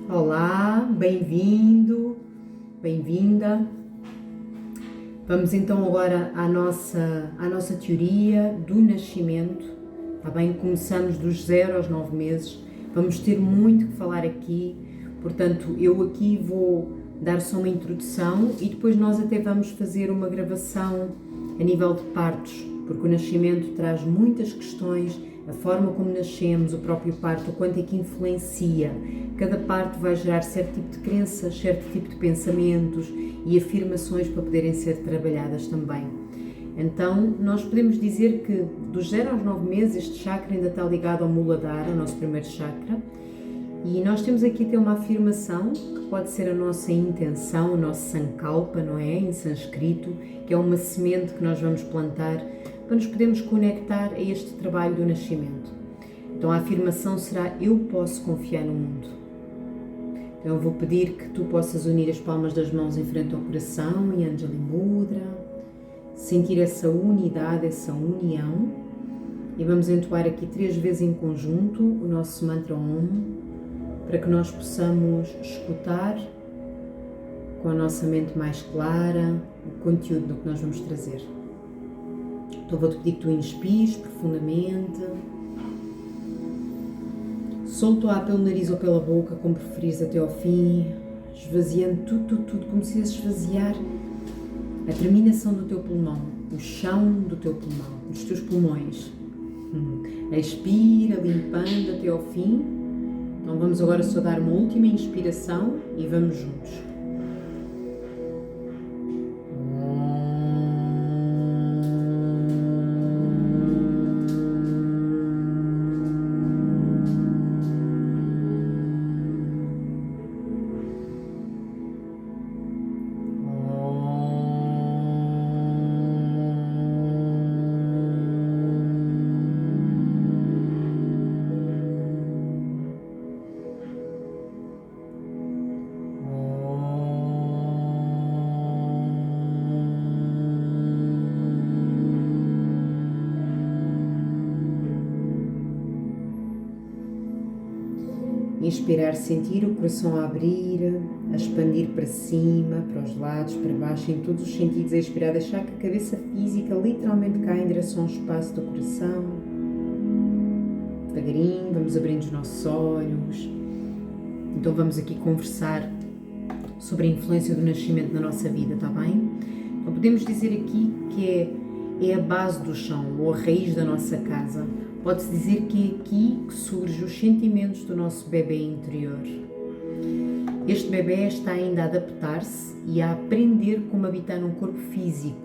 Olá, bem-vindo, bem-vinda. Vamos então agora à nossa teoria do nascimento, está bem? Começamos dos 0 aos 9 meses, vamos ter muito que falar aqui, portanto eu aqui vou dar só uma introdução e depois nós até vamos fazer uma gravação a nível de partos, porque o nascimento traz muitas questões, a forma como nascemos, o próprio parto, o quanto é que influencia. Cada parto vai gerar certo tipo de crenças, certo tipo de pensamentos e afirmações para poderem ser trabalhadas também. Então, nós podemos dizer que dos 0 aos 9 meses este chakra ainda está ligado ao Muladhara, ao nosso primeiro chakra, e nós temos aqui até uma afirmação que pode ser a nossa intenção, o nosso sankalpa, não é? Em sânscrito, que é uma semente que nós vamos plantar para nos podermos conectar a este trabalho do nascimento. Então a afirmação será: eu posso confiar no mundo. Então eu vou pedir que tu possas unir as palmas das mãos em frente ao coração em Anjali Mudra, sentir essa unidade, essa união, e vamos entoar aqui 3 vezes em conjunto o nosso mantra Om, para que nós possamos escutar com a nossa mente mais clara o conteúdo do que nós vamos trazer. Então vou-te pedir que tu inspires profundamente, solta o ar pelo nariz ou pela boca, como preferires, até ao fim, esvaziando tudo, como se esvaziar a terminação do teu pulmão, o chão do teu pulmão, dos teus pulmões. Expira, limpando até ao fim. Então vamos agora só dar uma última inspiração e vamos juntos. Inspirar, sentir o coração a abrir, a expandir para cima, para os lados, para baixo, em todos os sentidos. A expirar, deixar que a cabeça física literalmente caia em direção ao espaço do coração. Devagarinho, vamos abrindo os nossos olhos. Então vamos aqui conversar sobre a influência do nascimento na nossa vida, está bem? Então podemos dizer aqui que é a base do chão, ou a raiz da nossa casa. Pode-se dizer que é aqui que surgem os sentimentos do nosso bebê interior. Este bebê está ainda a adaptar-se e a aprender como habitar num corpo físico.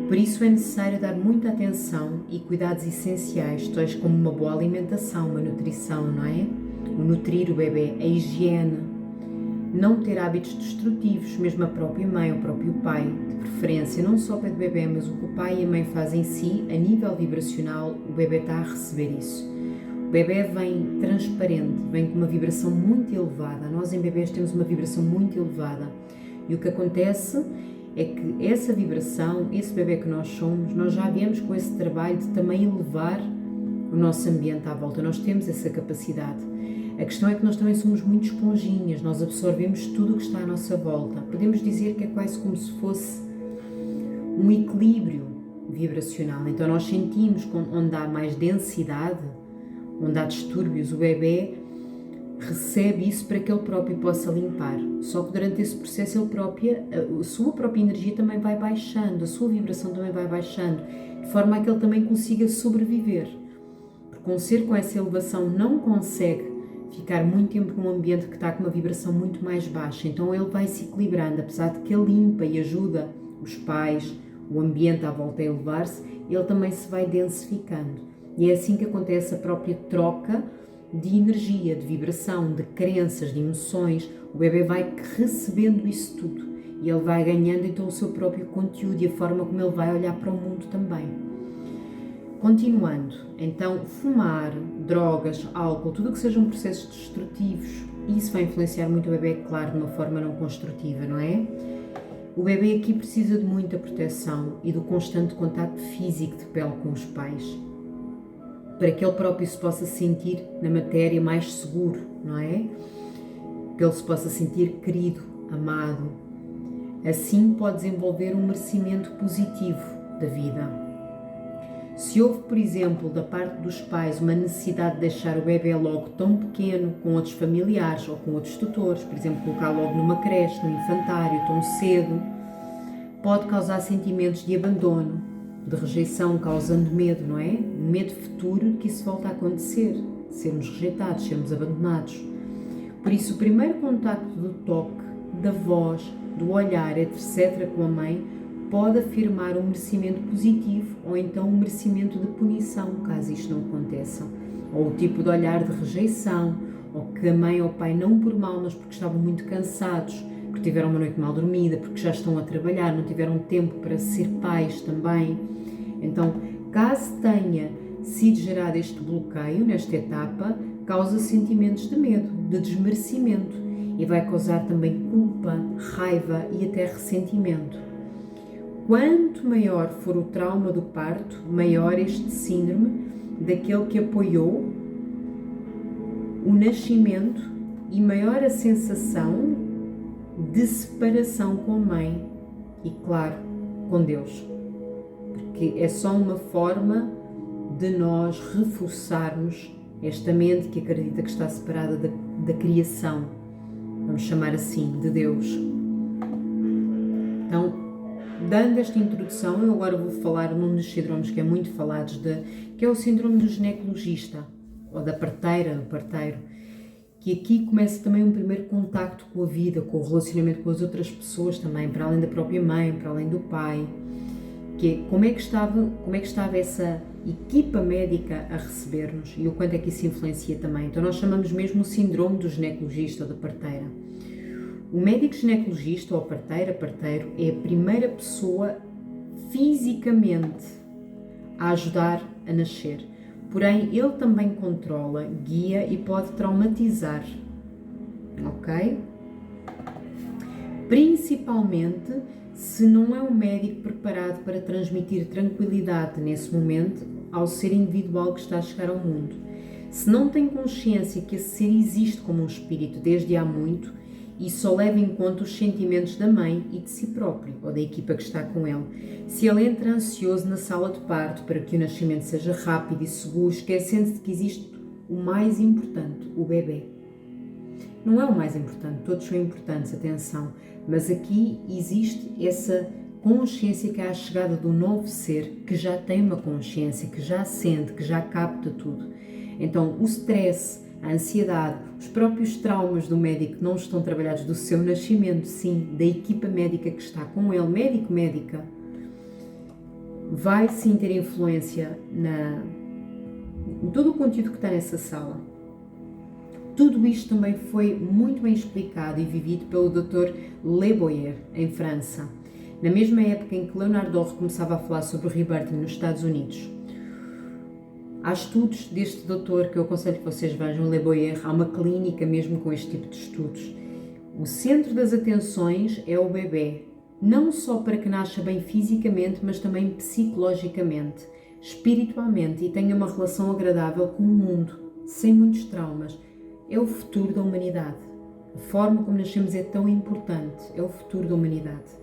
Por isso é necessário dar muita atenção e cuidados essenciais, tais como uma boa alimentação, uma nutrição, não é? O nutrir o bebê, a higiene, não ter hábitos destrutivos, mesmo a própria mãe, o próprio pai, de preferência, não só para o bebê, mas o que o pai e a mãe fazem em si, a nível vibracional, o bebê está a receber isso. O bebê vem transparente, vem com uma vibração muito elevada. Nós em bebês temos uma vibração muito elevada. E o que acontece é que essa vibração, esse bebê que nós somos, nós já viemos com esse trabalho de também elevar o nosso ambiente à volta. Nós temos essa capacidade. A questão é que nós também somos muito esponjinhas, nós absorvemos tudo o que está à nossa volta. Podemos dizer que é quase como se fosse um equilíbrio vibracional. Então nós sentimos onde há mais densidade, onde há distúrbios, o bebê recebe isso para que ele próprio possa limpar. Só que durante esse processo a sua própria energia também vai baixando, a sua vibração também vai baixando, de forma a que ele também consiga sobreviver. Porque um ser com essa elevação não consegue ficar muito tempo num ambiente que está com uma vibração muito mais baixa, então ele vai se equilibrando, apesar de que ele limpa e ajuda os pais, o ambiente à volta a elevar-se, ele também se vai densificando. E é assim que acontece a própria troca de energia, de vibração, de crenças, de emoções. O bebê vai recebendo isso tudo e ele vai ganhando então o seu próprio conteúdo e a forma como ele vai olhar para o mundo também. Continuando, então fumar, drogas, álcool, tudo o que sejam processos destrutivos, isso vai influenciar muito o bebê, claro, de uma forma não construtiva, não é? O bebê aqui precisa de muita proteção e do constante contacto físico de pele com os pais, para que ele próprio se possa sentir na matéria mais seguro, não é? que ele se possa sentir querido, amado. Assim pode desenvolver um merecimento positivo da vida. Se houve, por exemplo, da parte dos pais uma necessidade de deixar o bebê logo tão pequeno com outros familiares ou com outros tutores, por exemplo, colocar logo numa creche, no infantário, tão cedo, pode causar sentimentos de abandono, de rejeição, causando medo, não é? Um medo futuro que isso volta a acontecer, sermos rejeitados, sermos abandonados. Por isso, o primeiro contacto do toque, da voz, do olhar, etc., com a mãe, pode afirmar um merecimento positivo ou então um merecimento de punição, caso isto não aconteça. Ou o tipo de olhar de rejeição, ou que a mãe ou o pai, não por mal, mas porque estavam muito cansados, porque tiveram uma noite mal dormida, porque já estão a trabalhar, não tiveram tempo para ser pais também. Então, caso tenha sido gerado este bloqueio nesta etapa, causa sentimentos de medo, de desmerecimento e vai causar também culpa, raiva e até ressentimento. Quanto maior for o trauma do parto, maior este síndrome daquele que apoiou o nascimento e maior a sensação de separação com a mãe e, claro, com Deus. Porque é só uma forma de nós reforçarmos esta mente que acredita que está separada da criação, vamos chamar assim, de Deus. Então, dando esta introdução, eu agora vou falar num dos síndromes que é muito falado, que é o síndrome do ginecologista, ou da parteira, do parteiro, que aqui começa também um primeiro contacto com a vida, com o relacionamento com as outras pessoas também, para além da própria mãe, para além do pai, que é como é que estava essa equipa médica a receber-nos e o quanto é que isso influencia também. Então nós chamamos mesmo o síndrome do ginecologista ou da parteira. O médico ginecologista ou a parteiro é a primeira pessoa fisicamente a ajudar a nascer. Porém, ele também controla, guia e pode traumatizar, ok? Principalmente se não é um médico preparado para transmitir tranquilidade nesse momento ao ser individual que está a chegar ao mundo. Se não tem consciência que esse ser existe como um espírito desde há muito e só leva em conta os sentimentos da mãe e de si próprio, ou da equipa que está com ele. Se ele entra ansioso na sala de parto para que o nascimento seja rápido e seguro, esquecendo-se que existe o mais importante, o bebê. Não é o mais importante, todos são importantes, atenção, mas aqui existe essa consciência que é a chegada do novo ser, que já tem uma consciência, que já sente, que já capta tudo. Então, o stress, a ansiedade, os próprios traumas do médico não estão trabalhados do seu nascimento, sim, da equipa médica que está com ele, médica, vai sim ter influência em todo o conteúdo que está nessa sala. Tudo isto também foi muito bem explicado e vivido pelo Dr. Le Boyer, em França, na mesma época em que Leonard Dorr começava a falar sobre o rebirthing nos Estados Unidos. Há estudos deste doutor que eu aconselho que vocês vejam, Le Boyer, há uma clínica mesmo com este tipo de estudos. O centro das atenções é o bebê, não só para que nasça bem fisicamente, mas também psicologicamente, espiritualmente e tenha uma relação agradável com o mundo, sem muitos traumas. É o futuro da humanidade. A forma como nascemos é tão importante, é o futuro da humanidade.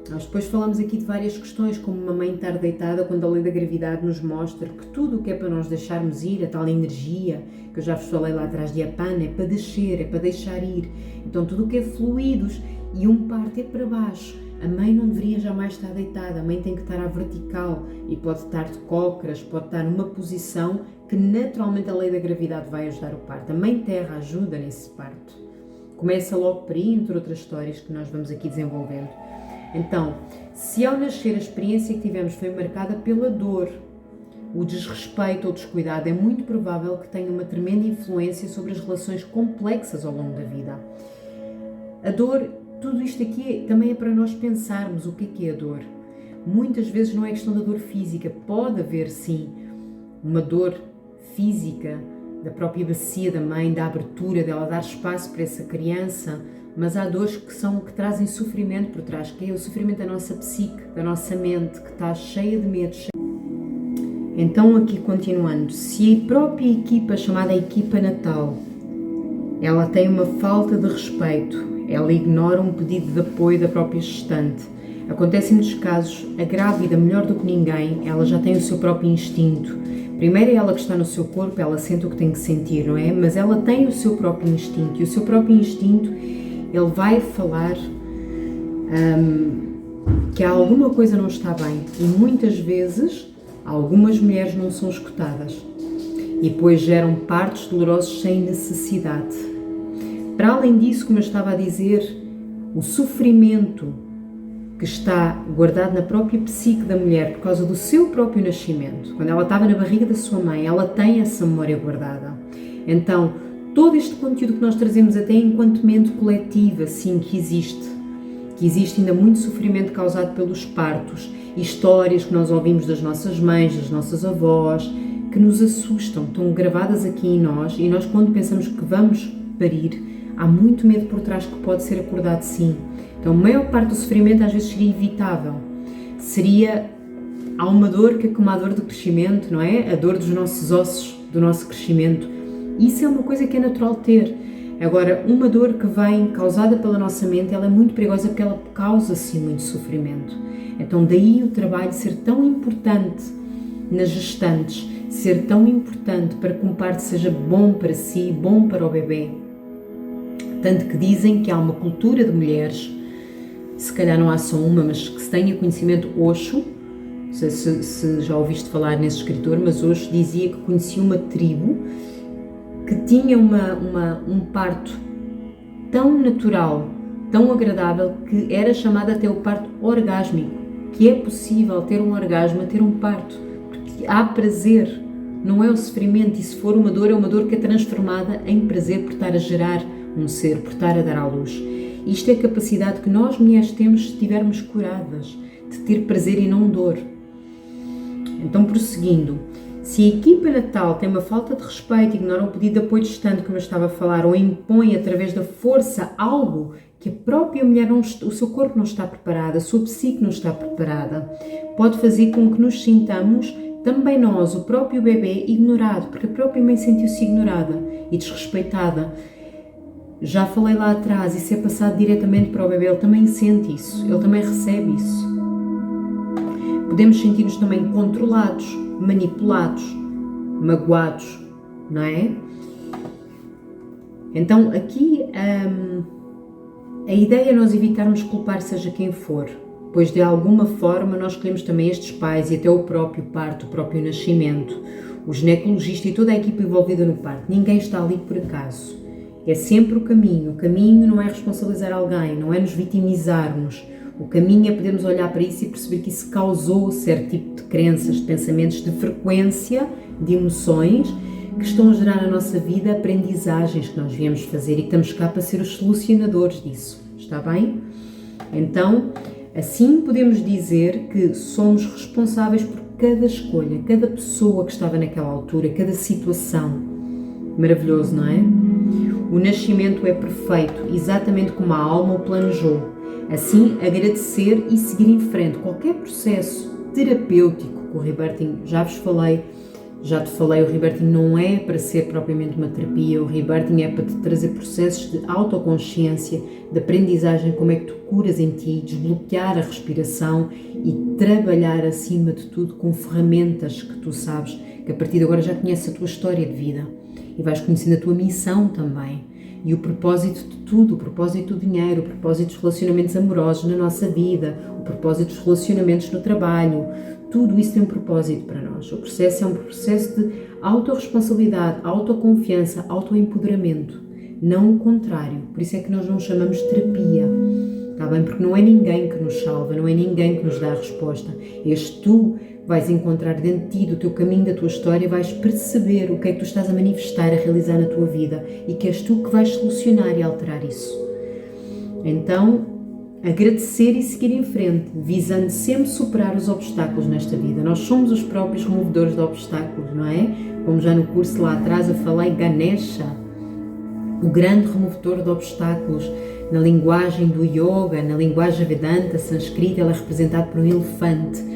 Nós depois falamos aqui de várias questões, como uma mãe estar deitada quando a lei da gravidade nos mostra que tudo o que é para nós deixarmos ir, a tal energia, que eu já vos falei lá atrás de Apana, é para descer, é para deixar ir. Então tudo o que é fluidos e um parto é para baixo. A mãe não deveria jamais estar deitada, a mãe tem que estar à vertical e pode estar de cócoras, pode estar numa posição que naturalmente a lei da gravidade vai ajudar o parto. A mãe terra ajuda nesse parto. Começa logo por aí, entre outras histórias que nós vamos aqui desenvolvendo. Então, se ao nascer a experiência que tivemos foi marcada pela dor, o desrespeito ou descuidado, é muito provável que tenha uma tremenda influência sobre as relações complexas ao longo da vida. A dor, tudo isto aqui também é para nós pensarmos o que é a dor. Muitas vezes não é questão da dor física, pode haver sim uma dor física da própria bacia da mãe, da abertura dela, dar espaço para essa criança, mas há dores que trazem sofrimento por trás, que é o sofrimento da nossa psique, da nossa mente, que está cheia de medo. Então aqui continuando, se a própria equipa, chamada equipa natal, ela tem uma falta de respeito, ela ignora um pedido de apoio da própria gestante. Acontece em muitos casos, a grávida, melhor do que ninguém, ela já tem o seu próprio instinto. Primeiro é ela que está no seu corpo, ela sente o que tem que sentir, não é? Mas ela tem o seu próprio instinto, e o seu próprio instinto, ele vai falar que alguma coisa não está bem. E muitas vezes, algumas mulheres não são escutadas. E depois geram partos dolorosos sem necessidade. Para além disso, como eu estava a dizer, o sofrimento que está guardado na própria psique da mulher por causa do seu próprio nascimento, quando ela estava na barriga da sua mãe, ela tem essa memória guardada. Então, todo este conteúdo que nós trazemos até enquanto mente coletiva, sim, que existe ainda muito sofrimento causado pelos partos, histórias que nós ouvimos das nossas mães, das nossas avós, que nos assustam, estão gravadas aqui em nós, e nós quando pensamos que vamos parir, há muito medo por trás que pode ser acordado, sim. Então a maior parte do sofrimento às vezes seria evitável. Há uma dor que é como a dor do crescimento, não é? A dor dos nossos ossos, do nosso crescimento. Isso é uma coisa que é natural ter. Agora, uma dor que vem causada pela nossa mente, ela é muito perigosa porque ela causa, sim, muito sofrimento. Então daí o trabalho ser tão importante nas gestantes, ser tão importante para que um parto seja bom para si, bom para o bebê. Tanto que dizem que há uma cultura de mulheres, se calhar não há só uma, mas que se tenha conhecimento, Osho, não sei se já ouviste falar nesse escritor, mas Osho dizia que conhecia uma tribo que tinha um parto tão natural, tão agradável, que era chamado até o parto orgásmico, que é possível ter um orgasmo, ter um parto, porque há prazer, não é o sofrimento, e se for uma dor, é uma dor que é transformada em prazer por estar a gerar um ser, por estar a dar à luz. Isto é a capacidade que nós mulheres temos se estivermos curadas, de ter prazer e não dor. Então, prosseguindo, se a equipa natal tem uma falta de respeito, ignora um pedido de apoio distante, como eu estava a falar, ou impõe através da força algo que a própria mulher, o seu corpo não está preparado, a sua psique não está preparada, pode fazer com que nos sintamos, também nós, o próprio bebê, ignorado, porque a própria mãe sentiu-se ignorada e desrespeitada. Já falei lá atrás, isso é passado diretamente para o bebê, ele também sente isso, ele também recebe isso. Podemos sentir-nos também controlados, manipulados, magoados, não é? Então aqui a ideia é nós evitarmos culpar seja quem for, pois de alguma forma nós escolhemos também estes pais e até o próprio parto, o próprio nascimento, o ginecologista e toda a equipa envolvida no parto. Ninguém está ali por acaso. É sempre o caminho não é responsabilizar alguém, não é nos vitimizarmos. O caminho é podermos olhar para isso e perceber que isso causou certo tipo de crenças, de pensamentos, de frequência, de emoções que estão a gerar na nossa vida aprendizagens que nós viemos fazer e que estamos cá para ser os solucionadores disso, está bem? Então, assim podemos dizer que somos responsáveis por cada escolha, cada pessoa que estava naquela altura, cada situação. Maravilhoso, não é? O nascimento é perfeito, exatamente como a alma o planejou. Assim, agradecer e seguir em frente. Qualquer processo terapêutico, que o Rebirthing, já te falei, o Rebirthing não é para ser propriamente uma terapia, o Rebirthing é para te trazer processos de autoconsciência, de aprendizagem, como é que tu curas em ti, desbloquear a respiração e trabalhar acima de tudo com ferramentas que tu sabes, que a partir de agora já conheces a tua história de vida. E vais conhecendo a tua missão também, e o propósito de tudo, o propósito do dinheiro, o propósito dos relacionamentos amorosos na nossa vida, o propósito dos relacionamentos no trabalho, tudo isso tem um propósito para nós. O processo é um processo de autorresponsabilidade, autoconfiança, autoempoderamento, não o contrário. Por isso é que nós não chamamos terapia, está bem? Porque não é ninguém que nos salva, não é ninguém que nos dá a resposta. És tu vais encontrar dentro de ti, do teu caminho, da tua história, vais perceber o que é que tu estás a manifestar, a realizar na tua vida e que és tu que vais solucionar e alterar isso. Então, agradecer e seguir em frente, visando sempre superar os obstáculos nesta vida. Nós somos os próprios removedores de obstáculos, não é? Como já no curso lá atrás eu falei, Ganesha, o grande removedor de obstáculos. Na linguagem do yoga, na linguagem Vedanta, sânscrita, ele é representado por um elefante,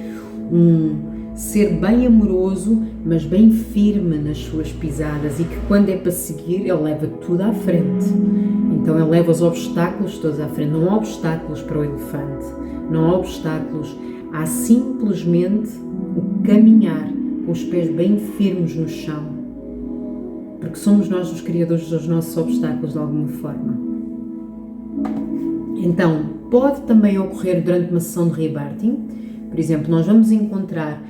ser bem amoroso, mas bem firme nas suas pisadas, e que quando é para seguir, ele leva tudo à frente. Então ele leva os obstáculos todos à frente. Não há obstáculos para o elefante, não há obstáculos, há simplesmente o caminhar com os pés bem firmes no chão, porque somos nós os criadores dos nossos obstáculos de alguma forma. Então, pode também ocorrer durante uma sessão de rebirthing. Por exemplo, nós vamos encontrar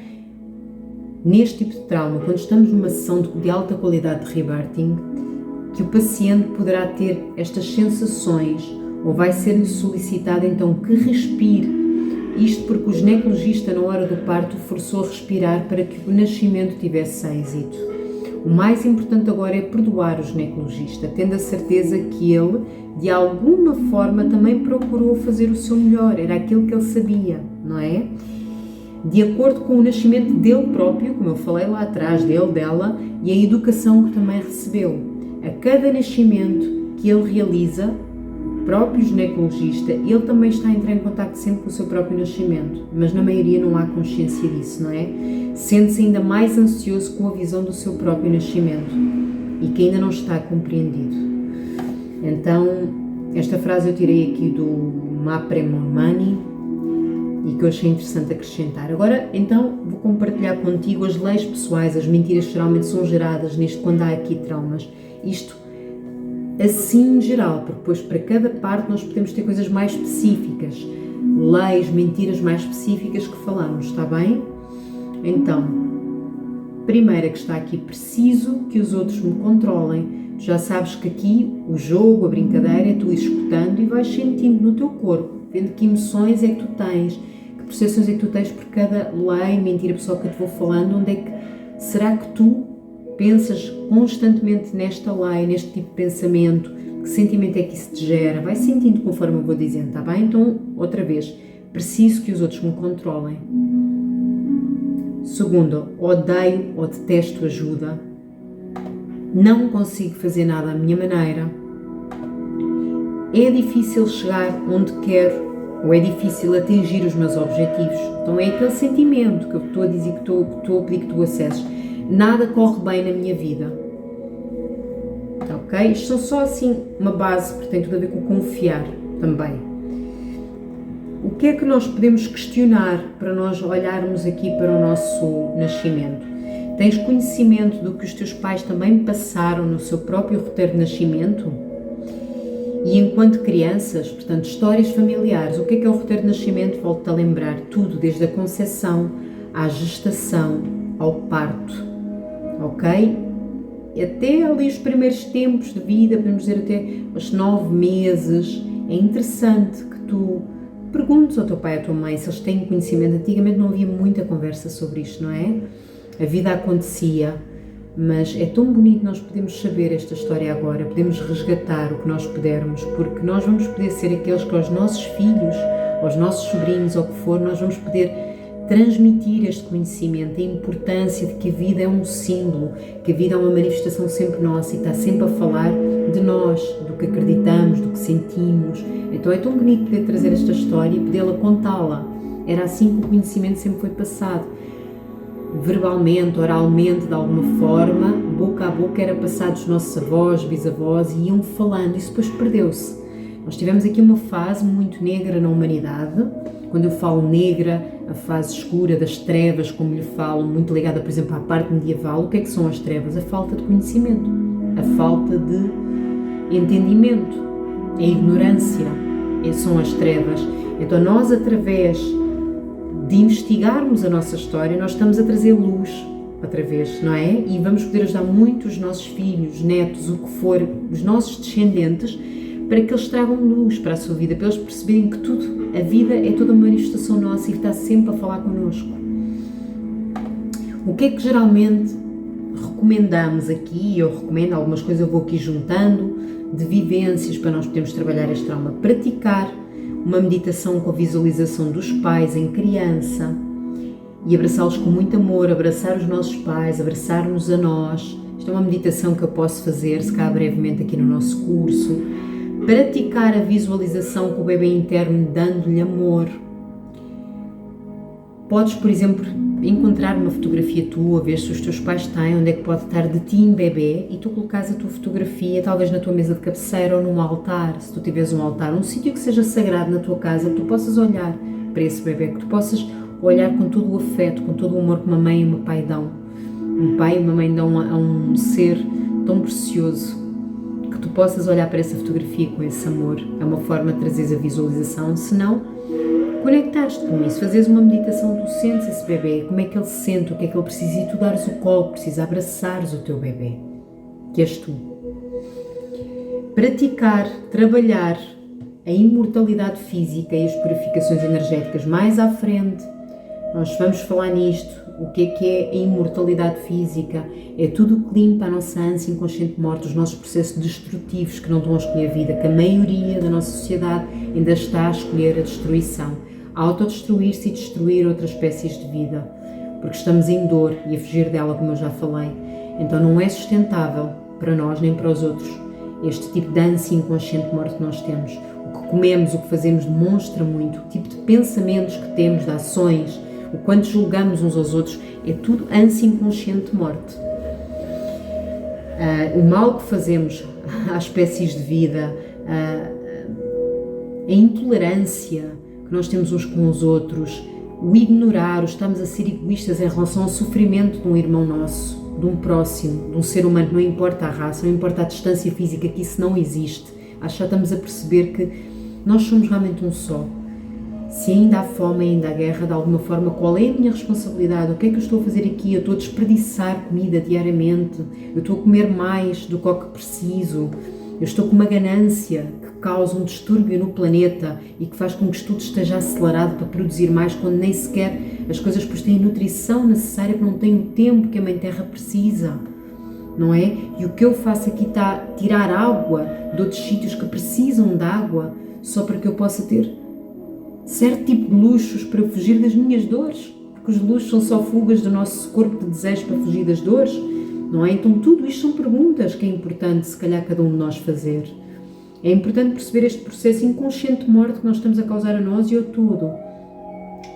neste tipo de trauma, quando estamos numa sessão de alta qualidade de rebirthing, que o paciente poderá ter estas sensações, ou vai ser-lhe solicitado então que respire. Isto porque o ginecologista, na hora do parto, forçou a respirar para que o nascimento tivesse êxito. O mais importante agora é perdoar o ginecologista, tendo a certeza que ele, de alguma forma, também procurou fazer o seu melhor, era aquilo que ele sabia, não é? De acordo com o nascimento dele próprio, como eu falei lá atrás, dele, dela, e a educação que também recebeu. A cada nascimento que ele realiza, o próprio ginecologista, ele também está a entrar em contacto sempre com o seu próprio nascimento, mas na maioria não há consciência disso, não é? Sente-se ainda mais ansioso com a visão do seu próprio nascimento e que ainda não está compreendido. Então, esta frase eu tirei aqui do Mapre Monmani e que eu achei interessante acrescentar. Agora, então, vou compartilhar contigo as leis pessoais. As mentiras geralmente são geradas neste quando há aqui traumas. Isto assim em geral, porque depois para cada parte nós podemos ter coisas mais específicas, leis, mentiras mais específicas que falamos, está bem? Então, primeira que está aqui, preciso que os outros me controlem. Tu já sabes que aqui o jogo, a brincadeira é tu escutando e vais sentindo no teu corpo, vendo que emoções é que tu tens, que percepções é que tu tens por cada lei, mentira pessoal que eu te vou falando, onde é que será que tu pensas constantemente nesta lei, neste tipo de pensamento, que sentimento é que isso te gera, vai sentindo conforme eu vou dizendo, está bem? Então, outra vez, preciso que os outros me controlem. Segundo, odeio ou detesto ajuda, não consigo fazer nada à minha maneira, é difícil chegar onde quero ou é difícil atingir os meus objetivos. Então é aquele sentimento que eu estou a dizer, que estou a pedir que tu acesses. Nada corre bem na minha vida. Ok? Isto são só assim uma base, porque tem tudo a ver com confiar também. O que é que nós podemos questionar para nós olharmos aqui para o nosso nascimento? Tens conhecimento do que os teus pais também passaram no seu próprio roteiro de nascimento? E enquanto crianças, portanto, histórias familiares, o que é o roteiro de nascimento? Volto-te a lembrar tudo, desde a concepção à gestação, ao parto. Ok? Até ali os primeiros tempos de vida, podemos dizer até os 9 meses, é interessante que tu perguntes ao teu pai e à tua mãe se eles têm conhecimento. Antigamente não havia muita conversa sobre isto, não é? A vida acontecia, mas é tão bonito nós podemos saber esta história agora, podemos resgatar o que nós pudermos, porque nós vamos poder ser aqueles que aos nossos filhos, aos nossos sobrinhos, ou o que for, nós vamos poder transmitir este conhecimento, a importância de que a vida é um símbolo, que a vida é uma manifestação sempre nossa e está sempre a falar de nós, do que acreditamos, do que sentimos. Então é tão bonito poder trazer esta história e podê-la contá-la. Era assim que o conhecimento sempre foi passado. Verbalmente, oralmente, de alguma forma, boca a boca era passado dos nossos avós, bisavós e iam falando, isso depois perdeu-se. Nós tivemos aqui uma fase muito negra na humanidade. Quando eu falo negra, a fase escura das trevas, como lhe falo, muito ligada, por exemplo, à parte medieval. O que é que são as trevas? A falta de conhecimento, a falta de entendimento, a ignorância, são as trevas. Então nós, através de investigarmos a nossa história, nós estamos a trazer luz outra vez, não é? E vamos poder ajudar muito os nossos filhos, netos, o que for, os nossos descendentes, para que eles tragam luz para a sua vida, para eles perceberem que tudo, a vida é toda uma manifestação nossa e que está sempre a falar connosco. O que é que geralmente recomendamos aqui? Eu recomendo algumas coisas, eu vou aqui juntando, de vivências para nós podermos trabalhar este trauma. Praticar uma meditação com a visualização dos pais em criança e abraçá-los com muito amor, abraçar os nossos pais, abraçar-nos a nós. Isto é uma meditação que eu posso fazer, se calhar brevemente aqui no nosso curso. Praticar a visualização com o bebê interno, dando-lhe amor. Podes, por exemplo, encontrar uma fotografia tua, ver se os teus pais têm, onde é que pode estar de ti em bebê, e tu colocares a tua fotografia, talvez na tua mesa de cabeceira ou num altar, se tu tiveres um altar, um sítio que seja sagrado na tua casa, que tu possas olhar para esse bebê, que tu possas olhar com todo o afeto, com todo o amor que uma mãe e um pai dão. Um pai e uma mãe dão a um ser tão precioso, que tu possas olhar para essa fotografia com esse amor. É uma forma de trazeres a visualização, se não, conectares-te com isso, fazeres uma meditação, tu sentes esse bebê, como é que ele se sente, o que é que ele precisa, e tu dares o colo, precisa abraçares o teu bebê, que és tu. Praticar, trabalhar a imortalidade física e as purificações energéticas mais à frente. Nós vamos falar nisto, o que é a imortalidade física, é tudo que limpa a nossa ânsia inconsciente morta, os nossos processos destrutivos que não estão a escolher a vida, que a maioria da nossa sociedade ainda está a escolher a destruição, a autodestruir-se e destruir outras espécies de vida, porque estamos em dor e a fugir dela, como eu já falei. Então não é sustentável para nós nem para os outros este tipo de ânsia inconsciente morta que nós temos. O que comemos, o que fazemos demonstra muito, o tipo de pensamentos que temos, de ações, o quanto julgamos uns aos outros, é tudo ânsia inconsciente morte. O mal que fazemos às espécies de vida, a intolerância que nós temos uns com os outros, o ignorar, o estamos a ser egoístas em relação ao sofrimento de um irmão nosso, de um próximo, de um ser humano, não importa a raça, não importa a distância física, que isso não existe. Acho que já estamos a perceber que nós somos realmente um só. Se ainda há fome, ainda há guerra, de alguma forma, qual é a minha responsabilidade? O que é que eu estou a fazer aqui? Eu estou a desperdiçar comida diariamente, eu estou a comer mais do que preciso, eu estou com uma ganância que causa um distúrbio no planeta e que faz com que tudo esteja acelerado para produzir mais, quando nem sequer as coisas têm a nutrição necessária, porque não têm o tempo que a Mãe Terra precisa, não é? E o que eu faço aqui está a tirar água de outros sítios que precisam de água, só para que eu possa ter certo tipo de luxos para fugir das minhas dores, porque os luxos são só fugas do nosso corpo de desejo para fugir das dores, não é? Então tudo isto são perguntas que é importante, se calhar, cada um de nós fazer. É importante perceber este processo inconsciente de morte que nós estamos a causar a nós e a tudo.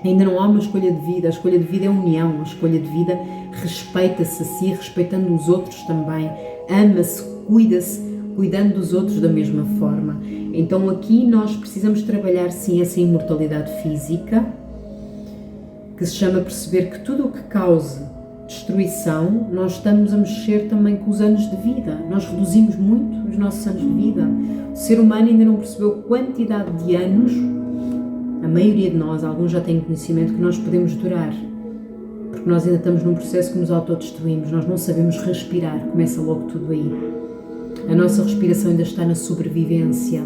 Ainda não há uma escolha de vida, a escolha de vida é união, a escolha de vida respeita-se a si, respeitando os outros também, ama-se, cuida-se, cuidando dos outros da mesma forma. Então aqui nós precisamos trabalhar sim essa imortalidade física, que se chama perceber que tudo o que cause destruição, nós estamos a mexer também com os anos de vida, nós reduzimos muito os nossos anos de vida. O ser humano ainda não percebeu a quantidade de anos, a maioria de nós, alguns já têm conhecimento, que nós podemos durar, porque nós ainda estamos num processo que nos autodestruímos, nós não sabemos respirar, começa logo tudo aí. A nossa respiração ainda está na sobrevivência.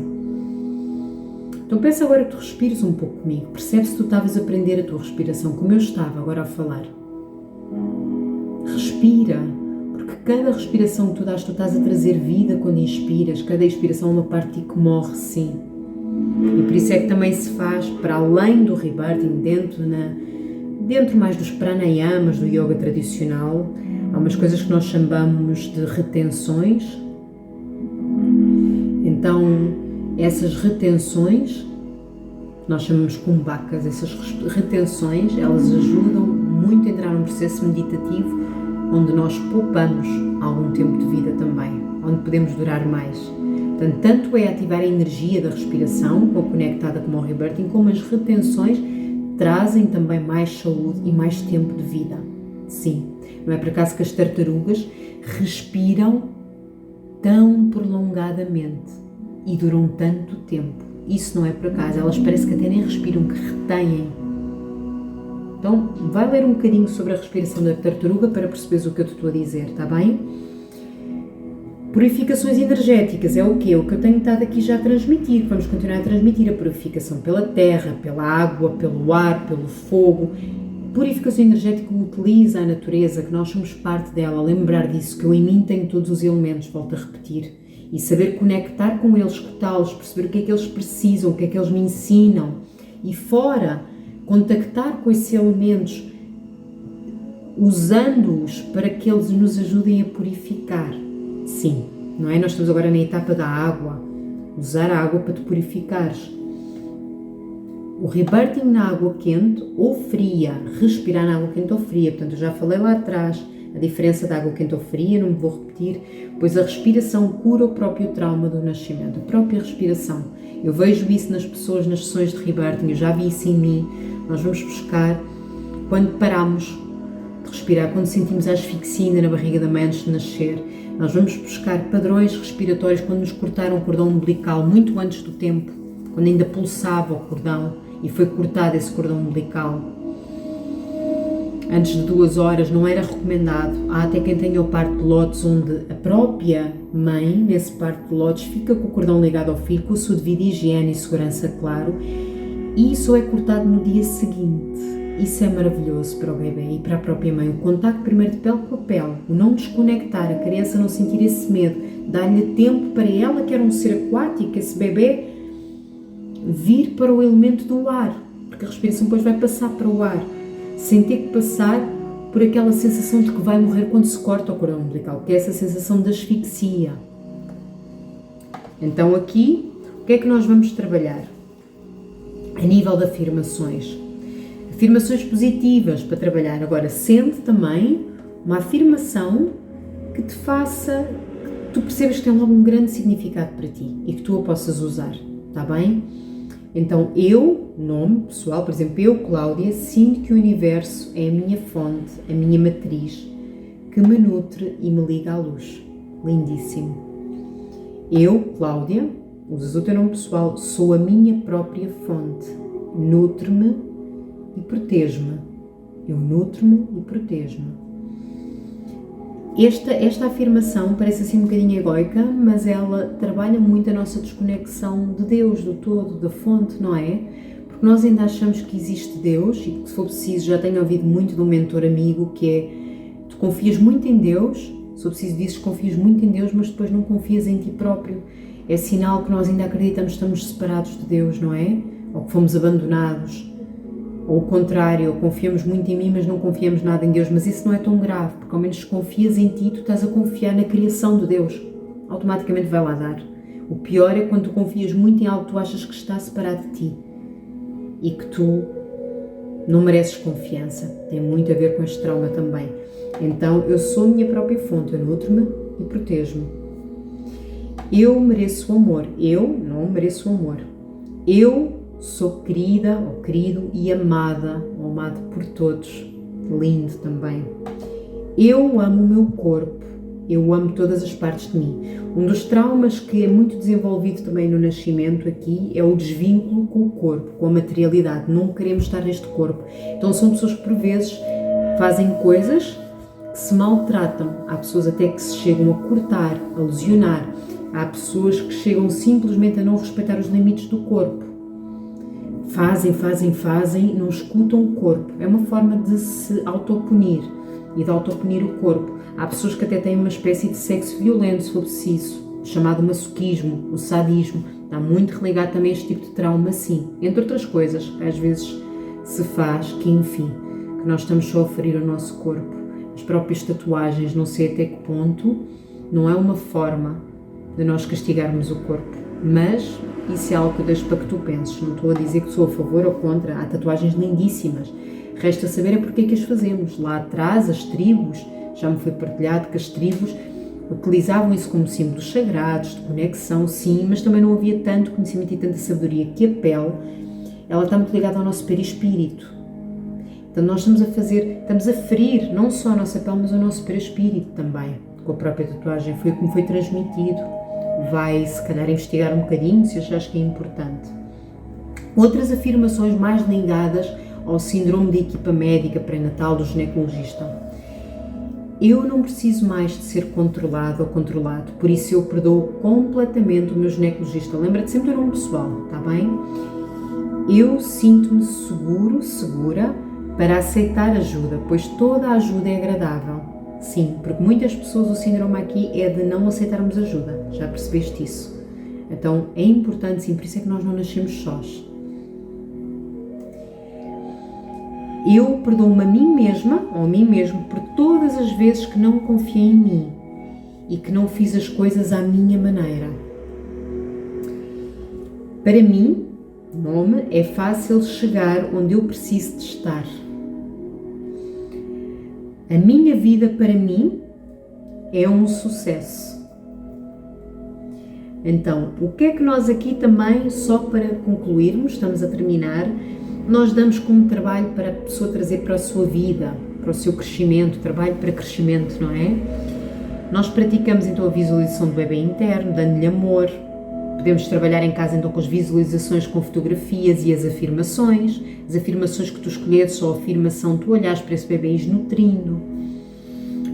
Então pensa agora que tu respires um pouco comigo, percebe se tu estavas a aprender a tua respiração, como eu estava agora a falar. Respira, porque cada respiração que tu dás, tu estás a trazer vida quando inspiras, cada expiração é uma parte de ti que morre, sim. E por isso é que também se faz, para além do rebirthing, dentro mais dos pranayamas do yoga tradicional, há umas coisas que nós chamamos de retenções. Então, essas retenções, nós chamamos kumbhakas, essas retenções, elas ajudam muito a entrar num processo meditativo onde nós poupamos algum tempo de vida também, onde podemos durar mais. Portanto, tanto é ativar a energia da respiração, conectada com o rebirthing, como as retenções trazem também mais saúde e mais tempo de vida. Sim, não é por acaso que as tartarugas respiram tão prolongadamente e duram tanto tempo. Isso não é por acaso, elas parece que até nem respiram, que retêm. Então, vai ler um bocadinho sobre a respiração da tartaruga para perceberes o que eu te estou a dizer, está bem? Purificações energéticas é o quê? O que eu tenho estado aqui já a transmitir. Vamos continuar a transmitir a purificação pela terra, pela água, pelo ar, pelo fogo. Purificação energética utiliza a natureza, que nós somos parte dela. Lembrar disso, que eu em mim tenho todos os elementos, volto a repetir. E saber conectar com eles, escutá-los, perceber o que é que eles precisam, o que é que eles me ensinam. E fora, contactar com esses elementos, usando-os para que eles nos ajudem a purificar. Sim, não é? Nós estamos agora na etapa da água. Usar a água para te purificares. O rebirthing na água quente ou fria, respirar na água quente ou fria, portanto eu já falei lá atrás a diferença da água quente ou fria, não me vou repetir, pois a respiração cura o próprio trauma do nascimento, a própria respiração. Eu vejo isso nas pessoas, nas sessões de rebirthing, eu já vi isso em mim. Nós vamos buscar, quando paramos de respirar, quando sentimos a asfixia ainda na barriga da mãe antes de nascer, nós vamos buscar padrões respiratórios quando nos cortaram o cordão umbilical, muito antes do tempo, quando ainda pulsava o cordão e foi cortado esse cordão umbilical. Antes de 2 horas não era recomendado. Há até quem tenha o parto de lótus, onde a própria mãe, nesse parto de lótus, fica com o cordão ligado ao filho, com a sua devida higiene e segurança, claro, e isso é cortado no dia seguinte. Isso é maravilhoso para o bebê e para a própria mãe. O contacto primeiro de pele com a pele, o não desconectar, a criança não sentir esse medo, dar-lhe tempo para ela, que era um ser aquático, esse bebê, vir para o elemento do ar, porque a respiração depois vai passar para o ar, sem ter que passar por aquela sensação de que vai morrer quando se corta o cordão umbilical, que é essa sensação de asfixia. Então aqui, o que é que nós vamos trabalhar? A nível de afirmações. Afirmações positivas para trabalhar. Agora, sente também uma afirmação que te faça, que tu percebas que tem logo um grande significado para ti e que tu a possas usar, está bem? Então, eu, nome pessoal, por exemplo, eu, Cláudia, sinto que o universo é a minha fonte, a minha matriz, que me nutre e me liga à luz. Lindíssimo. Eu, Cláudia, usas o teu nome pessoal, sou a minha própria fonte. Nutre-me e protege-me. Eu nutro-me e protejo-me. Esta afirmação parece assim um bocadinho egóica, mas ela trabalha muito a nossa desconexão de Deus, do todo, da fonte, não é? Porque nós ainda achamos que existe Deus, e que se for preciso, já tenho ouvido muito de um mentor amigo, que é, tu confias muito em Deus, se for preciso dizes que confias muito em Deus, mas depois não confias em ti próprio. É sinal que nós ainda acreditamos que estamos separados de Deus, não é? Ou que fomos abandonados. Ou o contrário, confiamos muito em mim, mas não confiamos nada em Deus. Mas isso não é tão grave, porque ao menos confias em ti, tu estás a confiar na criação de Deus. Automaticamente vai lá dar. O pior é quando tu confias muito em algo que tu achas que está separado de ti e que tu não mereces confiança. Tem muito a ver com este trauma também. Então, eu sou a minha própria fonte, eu nutro-me e protejo-me. Eu mereço o amor. Eu não mereço o amor. Eu sou querida ou querido e amada ou amado por todos. Lindo também. Eu amo o meu corpo. Eu amo todas as partes de mim. Um dos traumas que é muito desenvolvido também no nascimento aqui é o desvínculo com o corpo, com a materialidade. Não queremos estar neste corpo. Então são pessoas que por vezes fazem coisas que se maltratam. Há pessoas até que se chegam a cortar, a lesionar. Há pessoas que chegam simplesmente a não respeitar os limites do corpo. Fazem, não escutam o corpo. É uma forma de se autopunir e de autopunir o corpo. Há pessoas que até têm uma espécie de sexo violento, se for preciso, chamado masoquismo, o sadismo. Está muito religado também a este tipo de trauma, sim. Entre outras coisas, que às vezes se faz, que enfim, que nós estamos só a ferir o nosso corpo. As próprias tatuagens, não sei até que ponto, não é uma forma de nós castigarmos o corpo. Mas isso é algo que eu deixo para que tu penses. Não estou a dizer que sou a favor ou contra. Há tatuagens lindíssimas. Resta saber é porque é que as fazemos. Lá atrás, as tribos, já me foi partilhado que as tribos utilizavam isso como símbolos sagrados, de conexão, sim, mas também não havia tanto conhecimento e tanta sabedoria, que a pele, ela está muito ligada ao nosso perispírito. Então nós estamos a ferir não só a nossa pele, mas o nosso perispírito também. Com a própria tatuagem foi como foi transmitido. Vai, se calhar, investigar um bocadinho, se achares que é importante. Outras afirmações mais ligadas ao síndrome de equipa médica pré-natal do ginecologista. Eu não preciso mais de ser controlado ou controlado, por isso eu perdoo completamente o meu ginecologista. Lembra-te sempre do nome pessoal, está bem? Eu sinto-me seguro, segura, para aceitar ajuda, pois toda a ajuda é agradável. Sim, porque muitas pessoas o síndrome aqui é de não aceitarmos ajuda. Já percebeste isso? Então é importante, sim, por isso é que nós não nascemos sós. Eu perdoo-me a mim mesma ou a mim mesmo por todas as vezes que não confiei em mim e que não fiz as coisas à minha maneira. Para mim, Nome: é fácil chegar onde eu preciso de estar. A minha vida para mim é um sucesso. Então, o que é que nós aqui também, só para concluirmos, estamos a terminar, nós damos como trabalho para a pessoa trazer para a sua vida, para o seu crescimento, trabalho para crescimento, não é? Nós praticamos então a visualização do bebê interno, dando-lhe amor. Podemos trabalhar em casa então com as visualizações com fotografias e as afirmações que tu escolheres, ou a afirmação, tu olhares para esse bebê e ires nutrindo.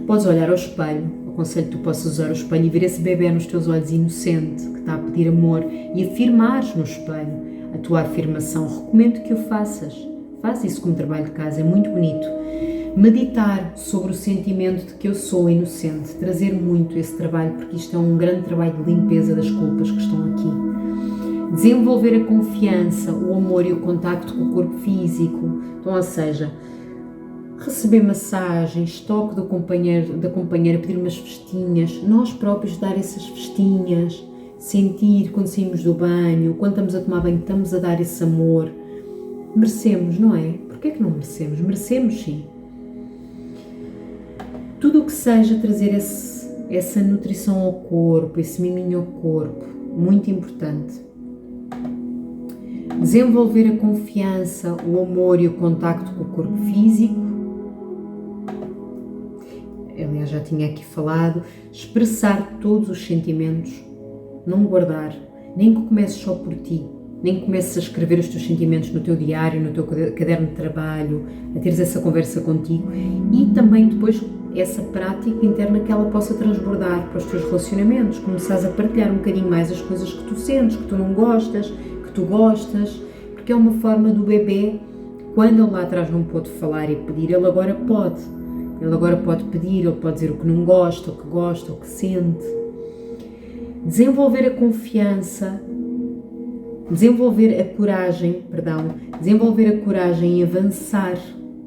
Podes olhar ao espelho, aconselho que tu possas usar o espelho e ver esse bebê nos teus olhos inocente, que está a pedir amor, e afirmares no espelho a tua afirmação. Recomendo que o faças. Faz isso como trabalho de casa, é muito bonito. Meditar sobre o sentimento de que eu sou inocente, trazer muito esse trabalho, porque isto é um grande trabalho de limpeza das culpas que estão aqui. Desenvolver a confiança, o amor e o contacto com o corpo físico. Então, ou seja, receber massagens, toque do companheiro, da companheira, pedir umas festinhas, nós próprios dar essas festinhas, sentir quando saímos do banho, quando estamos a tomar banho, estamos a dar esse amor. Merecemos, não é? Porquê é que não merecemos? Merecemos, sim. Tudo o que seja trazer essa nutrição ao corpo, esse miminho ao corpo, muito importante. Desenvolver a confiança, o amor e o contacto com o corpo físico. Aliás, já tinha aqui falado. Expressar todos os sentimentos, não guardar, nem que comeces só por ti, nem que comeces a escrever os teus sentimentos no teu diário, no teu caderno de trabalho, a teres essa conversa contigo, e também depois essa prática interna que ela possa transbordar para os teus relacionamentos, começares a partilhar um bocadinho mais as coisas que tu sentes, que tu não gostas, que tu gostas, porque é uma forma do bebê, quando ele lá atrás não pôde falar e pedir, ele agora pode. Ele agora pode pedir, ele pode dizer o que não gosta, o que gosta, o que sente. Desenvolver a confiança, desenvolver a coragem em avançar,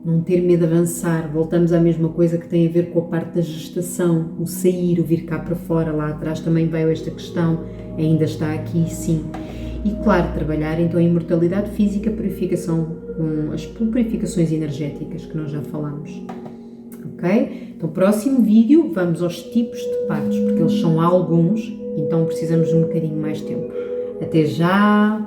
não ter medo de avançar. Voltamos à mesma coisa que tem a ver com a parte da gestação, o sair, o vir cá para fora. Lá atrás também veio esta questão, ainda está aqui, sim. E claro, trabalhar então a imortalidade física, purificação com as purificações energéticas que nós já falamos. Ok? Então, próximo vídeo vamos aos tipos de partos, porque eles são alguns, então precisamos de um bocadinho mais de tempo. Até já!